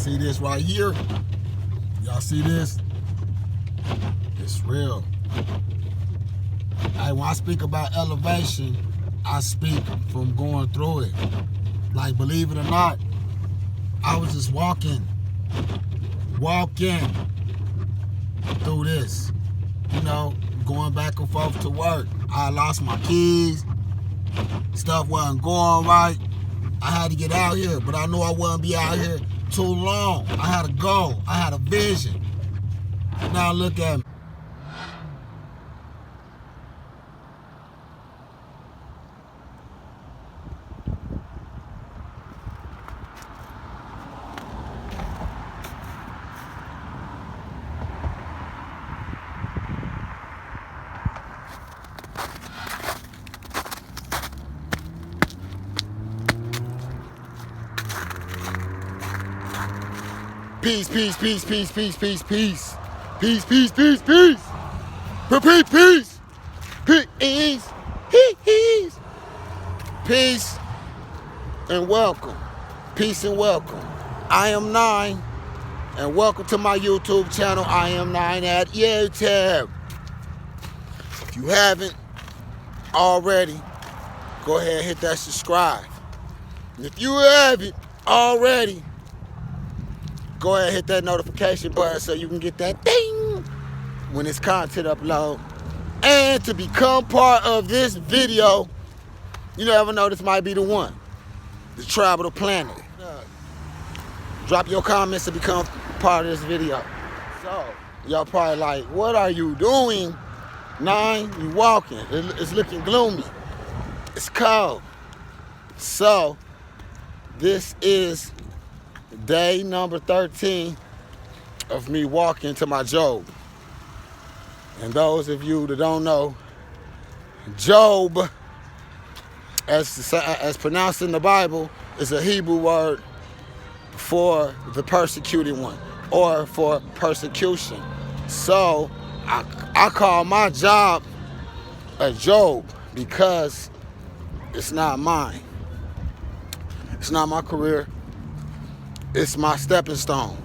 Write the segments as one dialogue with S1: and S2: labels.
S1: see this right here? Y'all see this? It's real. Hey, when I speak about elevation, I speak from going through it. Like, believe it or not, I was just walking through this, you know, going back and forth to work. I lost my keys, stuff wasn't going right. I had to get out here, but I knew I wouldn't be out here too long. I had a goal, I had a vision. Now look at me. Peace, peace, peace, peace, peace, peace, peace. Peace, peace, peace, peace. Repeat, peace. Peace. Peace. Peace and welcome. Peace and welcome. I am Nine, and welcome to my YouTube channel. I am Nine at YouTube. If you haven't already, go ahead and hit that subscribe. And if you haven't already, go ahead and hit that notification button so you can get that ding when it's content upload. And to become part of this video, you never know, this might be the one to travel the planet. Drop your comments to become part of this video. So, y'all probably like, what are you doing? Nine, you walking. It's looking gloomy. It's cold. So, this is day number 13 of me walking to my job. And those of you that don't know, Job, as pronounced in the Bible, is a Hebrew word for the persecuted one, or for persecution. So I call my job a job because it's not mine. It's not my career. It's my stepping stone.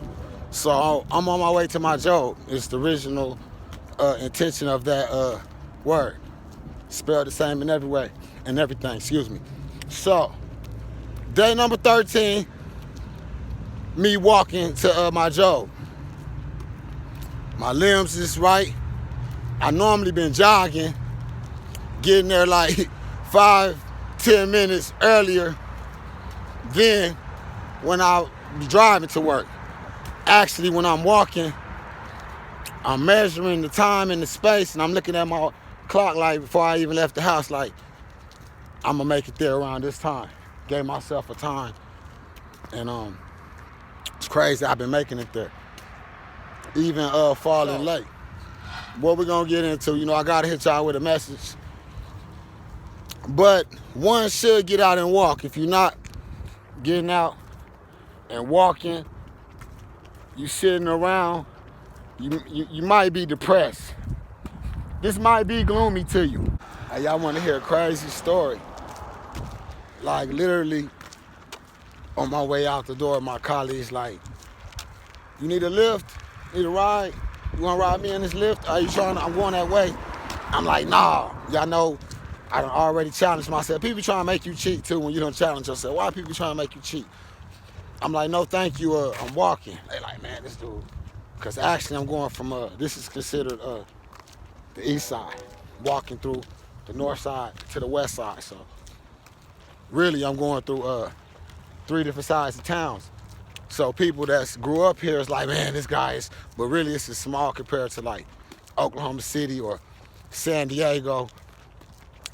S1: So I'm on my way to my job. It's the original intention of that word. Spelled the same in every way and everything, excuse me. So, day number 13, me walking to my job. My limbs is right. I normally been jogging, getting there like 5-10 minutes earlier than when I be driving to work. Actually, when I'm walking, I'm measuring the time and the space, and I'm looking at my clock like before I even left the house, like I'm gonna make it there around this time. Gave myself a time, and it's crazy. I've been making it there, even falling late. What we're gonna get into, you know, I gotta hit y'all with a message. But one should get out and walk. If you're not getting out and walking, you sitting around, you might be depressed. This might be gloomy to you. Hey, y'all want to hear a crazy story? Like, literally, on my way out the door, my colleague's like, you need a lift? Need a ride? You want to ride me in this lift? Are you trying to? I'm going that way. I'm like, nah. Y'all know I done already challenged myself. People trying to make you cheat, too, when you don't challenge yourself. Why are people trying to make you cheat? I'm like, no, thank you. I'm walking. They like, man, this dude. Because actually, I'm going from, this is considered the east side, walking through the north side to the west side. So, really, I'm going through 3 different sides of towns. So, people that grew up here is like, man, this guy is, but really, it's small compared to, like, Oklahoma City or San Diego.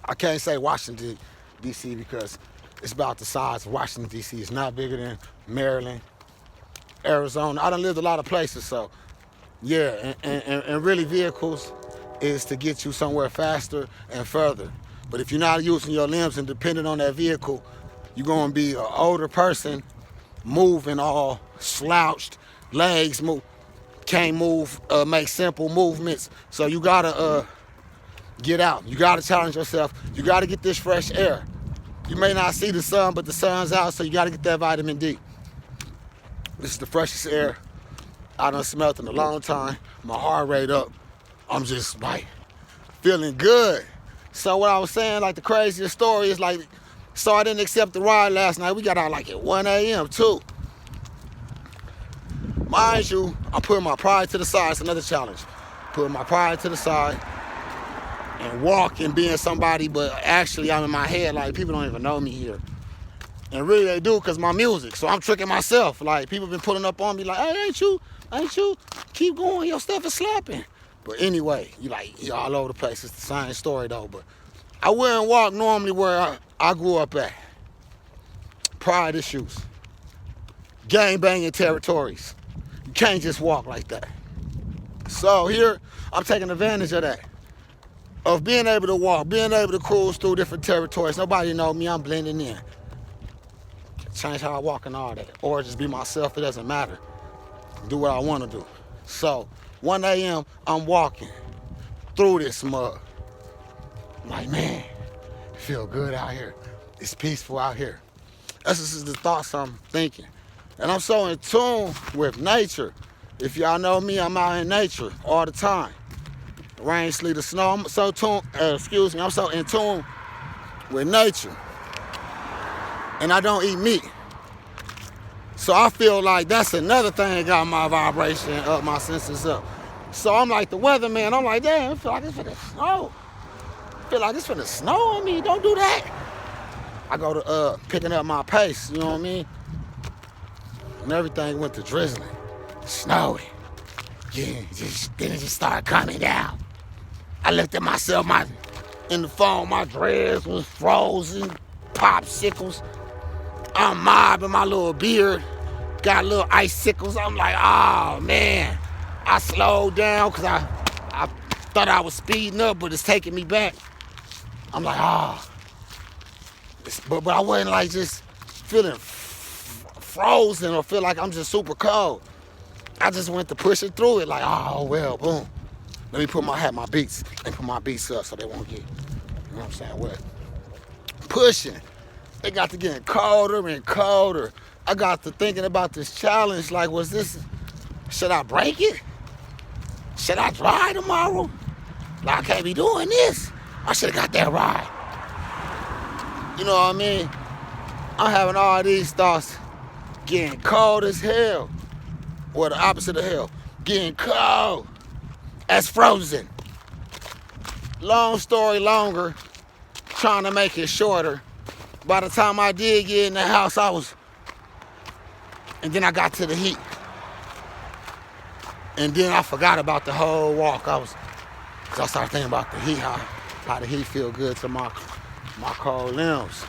S1: I can't say Washington, D.C. because it's about the size of Washington, D.C. It's not bigger than Maryland, Arizona. I done lived a lot of places, so yeah, and really vehicles is to get you somewhere faster and further. But if you're not using your limbs and depending on that vehicle, you're gonna be an older person moving all slouched, legs move, can't move, make simple movements. So you gotta get out. You gotta challenge yourself. You gotta get this fresh air. You may not see the sun, but the sun's out, so you gotta get that vitamin D. This is the freshest air I done smelled in a long time. My heart rate up. I'm just like feeling good. So what I was saying, like the craziest story is like, so I didn't accept the ride last night. We got out like at 1 a.m. too. Mind you, I'm putting my pride to the side. It's another challenge. Putting my pride to the side and walking, being somebody, but actually I'm in my head like people don't even know me here. And really they do because my music. So I'm tricking myself. Like people been pulling up on me like, hey, ain't you? Keep going, your stuff is slapping. But anyway, you're all over the place. It's the same story though. But I wouldn't walk normally where I grew up at. Pride issues. Gang banging territories. You can't just walk like that. So here, I'm taking advantage of that. Of being able to walk, being able to cruise through different territories. Nobody know me, I'm blending in. Change how I walk and all that. Or just be myself, it doesn't matter. Do what I want to do. So, 1 a.m., I'm walking through this mud. I'm like, man, it feel good out here. It's peaceful out here. That's just the thoughts I'm thinking. And I'm so in tune with nature. If y'all know me, I'm out in nature all the time. Rain, sleet, or snow. I'm so I'm so in tune with nature. And I don't eat meat. So I feel like that's another thing that got my vibration up, my senses up. So I'm like the weatherman. I'm like, damn, I feel like it's finna snow. I feel like it's finna snow on me. Don't do that. I go to picking up my pace, you know what I mean? And everything went to drizzling, snowing. Yeah, then it just started coming down. I looked at myself, in the phone, my dreads was frozen, popsicles. I'm mobbing my little beard, got little icicles. I'm like, oh man. I slowed down because I thought I was speeding up, but it's taking me back. I'm like, oh. But I wasn't like just feeling frozen or feel like I'm just super cold. I just went to pushing through it like, oh well, boom. Let me put my beats up so they won't get, you know what I'm saying, wet. Pushing. It got to getting colder and colder. I got to thinking about this challenge, like, should I break it? Should I try tomorrow? Like, I can't be doing this. I should have got that ride. You know what I mean? I'm having all these thoughts, getting cold as hell. Or the opposite of hell, getting cold as frozen. Long story longer, trying to make it shorter. By the time I did get in the house, and then I got to the heat. And then I forgot about the whole walk. Cause I started thinking about the heat, how the heat feel good to my cold limbs.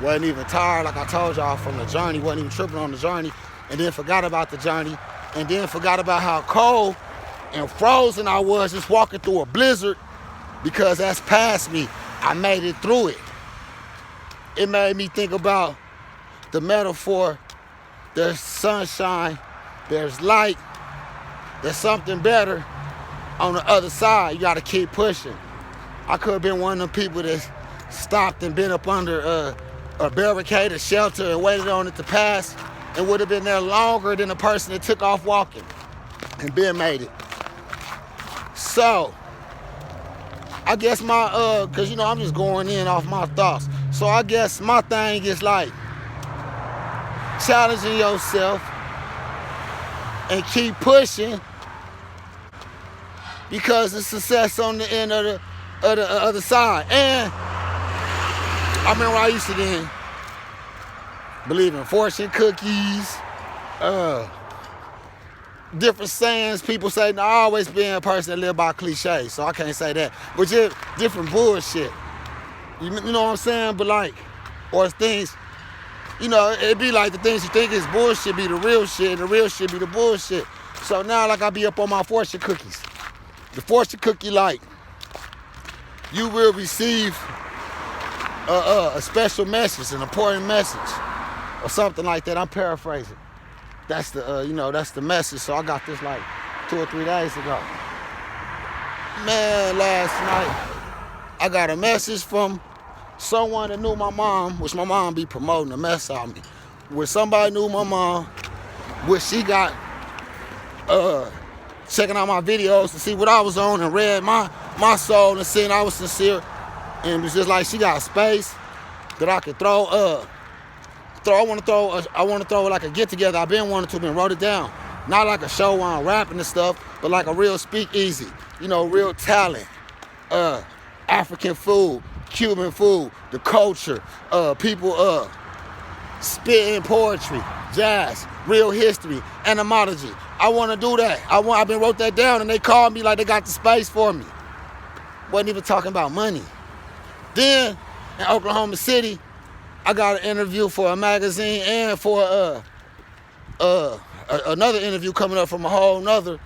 S1: Wasn't even tired, like I told y'all, from the journey. Wasn't even tripping on the journey. And then forgot about the journey. And then forgot about how cold and frozen I was just walking through a blizzard, because that's past me. I made it through it. It made me think about the metaphor. There's sunshine, there's light, there's something better on the other side. You gotta keep pushing. I could have been one of them people that stopped and been up under a barricade, a shelter, and waited on it to pass, and would have been there longer than the person that took off walking and Ben made it. So, I guess cause I'm just going in off my thoughts. So I guess my thing is like challenging yourself and keep pushing, because it's success on the end of the other side. And I remember I used to then believe in fortune cookies, different sayings. People say, no, I always been a person that live by cliches, so I can't say that. But just different bullshit. You know what I'm saying? But like, or things, it'd be like the things you think is bullshit be the real shit, and the real shit be the bullshit. So now, like, I be up on my fortune cookies. The fortune cookie, like, you will receive a special message, an important message, or something like that. I'm paraphrasing. That's the, that's the message. So I got this like 2 or 3 days ago. Man, last night, I got a message from someone that knew my mom, which my mom be promoting the mess out of me. When somebody knew my mom what she got, checking out my videos to see what I was on and read my soul and seeing I was sincere. And it's just like she got space that I could throw. I want to throw like a get together. I've been wanting to, and wrote it down. Not like a show where I'm rapping and stuff, but like a real speakeasy. You know, real talent. African food, Cuban food, the culture, people spitting poetry, jazz, real history, etymology. I want to do that. I've been wrote that down, and they called me like they got the space for me. Wasn't even talking about money. Then in Oklahoma City, I got an interview for a magazine and for another interview coming up from a whole nother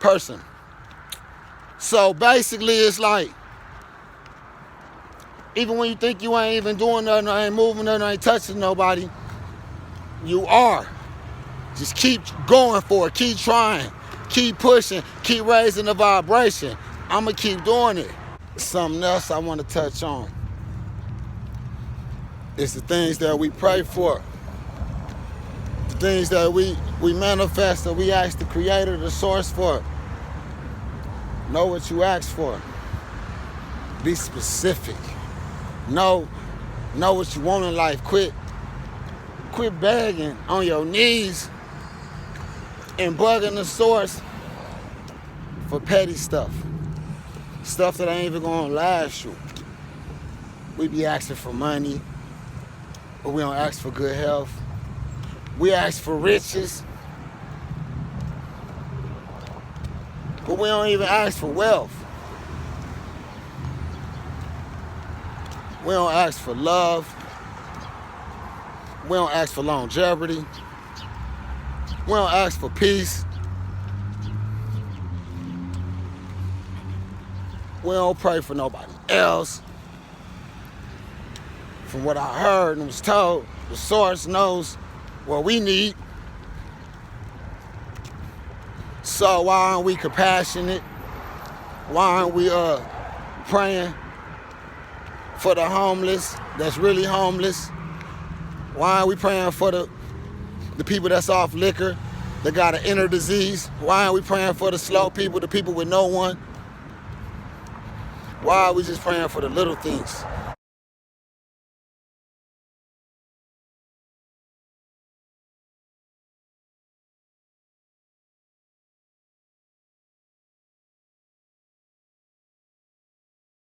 S1: person. So basically, it's like, even when you think you ain't even doing nothing, or ain't moving nothing, or ain't touching nobody, you are. Just keep going for it, keep trying, keep pushing, keep raising the vibration. I'ma keep doing it. Something else I want to touch on is the things that we pray for, the things that we manifest, that we ask the Creator, the Source for. Know what you ask for. Be specific. Know what you want in life. Quit begging on your knees and bugging the Source for petty stuff. Stuff that ain't even gonna last you. We be asking for money, but we don't ask for good health. We ask for riches, but we don't even ask for wealth. We don't ask for love. We don't ask for longevity. We don't ask for peace. We don't pray for nobody else. From what I heard and was told, the Source knows what we need. So why aren't we compassionate? Why aren't we praying for the homeless that's really homeless? Why aren't we praying for the people that's off liquor, that got an inner disease? Why aren't we praying for the slow people, the people with no one? Why are we just praying for the little things?